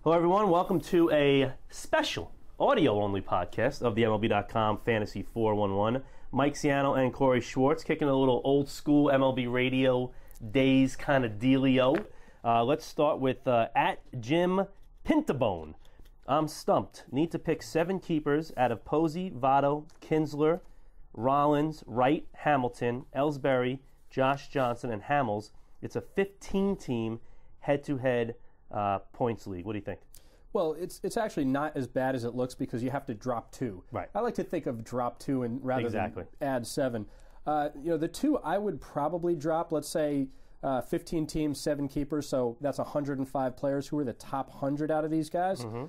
Hello, everyone. Welcome to a special audio-only podcast of the MLB.com Fantasy 411. Mike Ciano and Corey Schwartz kicking a little old-school MLB radio days kind of dealio. Let's start with at Jim Pintabone. I'm stumped. Need to pick 7 keepers out of Posey, Votto, Kinsler, Rollins, Wright, Hamilton, Ellsbury, Josh Johnson, and Hamels. It's a 15-team head-to-head points league. What do you think? Well, it's actually not as bad as it looks because you have to drop 2. Right. I like to think of drop 2 and rather than add 7. The 2 I would probably drop, let's say 15 teams, 7 keepers, so that's 105 players who are the top 100 out of these guys. Mm-hmm.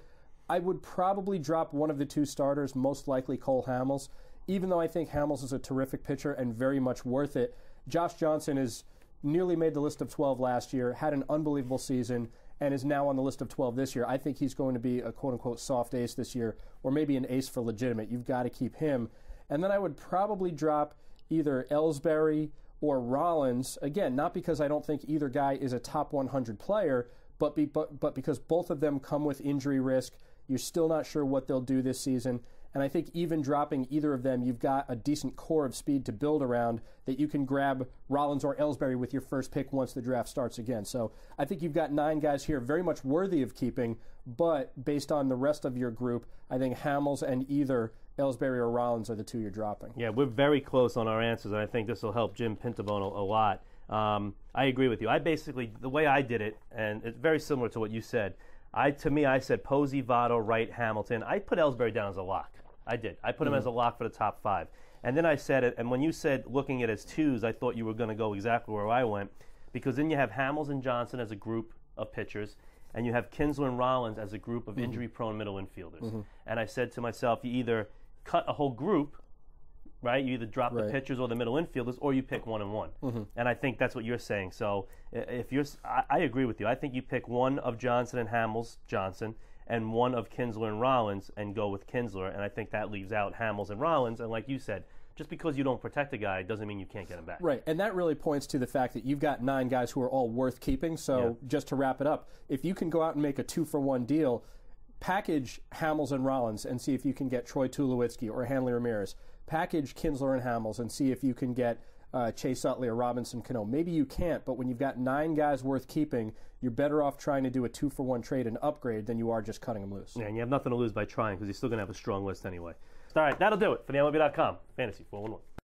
I would probably drop one of the 2 starters, most likely Cole Hamels, even though I think Hamels is a terrific pitcher and very much worth it. Josh Johnson is nearly made the list of 12 last year, had an unbelievable season, and is now on the list of 12 this year. I think he's going to be a quote-unquote soft ace this year, or maybe an ace for legitimate. You've got to keep him. And then I would probably drop either Ellsbury or Rollins, again, not because I don't think either guy is a top 100 player, but because both of them come with injury risk. You're still not sure what they'll do this season. And I think even dropping either of them, you've got a decent core of speed to build around that you can grab Rollins or Ellsbury with your first pick once the draft starts again. So I think you've got 9 guys here very much worthy of keeping, but based on the rest of your group, I think Hamels and either Ellsbury or Rollins are the 2 you're dropping. Yeah, we're very close on our answers, and I think this will help Jim Pintabone a lot. I agree with you. The way I did it, and it's very similar to what you said, I said Posey, Votto, Wright, Hamilton. I put Ellsbury down as a lock. I did. I put him as a lock for the top 5. And then I said it, and when you said looking at it as 2s, I thought you were going to go exactly where I went, because then you have Hamels and Johnson as a group of pitchers, and you have Kinsler and Rollins as a group of injury-prone middle infielders. Mm-hmm. And I said to myself, you either cut a whole group, right? You either drop the pitchers or the middle infielders, or you pick 1 and 1. Mm-hmm. And I think that's what you're saying. So I agree with you. I think you pick 1 of Johnson and Hamels, Johnson, and 1 of Kinsler and Rollins, and go with Kinsler. And I think that leaves out Hamels and Rollins. And like you said, just because you don't protect a guy doesn't mean you can't get him back. Right, and that really points to the fact that you've got 9 guys who are all worth keeping. So just to wrap it up, if you can go out and make a 2-for-1 deal, package Hamels and Rollins and see if you can get Troy Tulowitzki or Hanley Ramirez. Package Kinsler and Hamels and see if you can get Chase Utley or Robinson Cano. Maybe you can't, but when you've got 9 guys worth keeping, you're better off trying to do a 2-for-1 trade and upgrade than you are just cutting them loose. Yeah, and you have nothing to lose by trying because you're still going to have a strong list anyway. All right, that'll do it for the MLB.com Fantasy 411.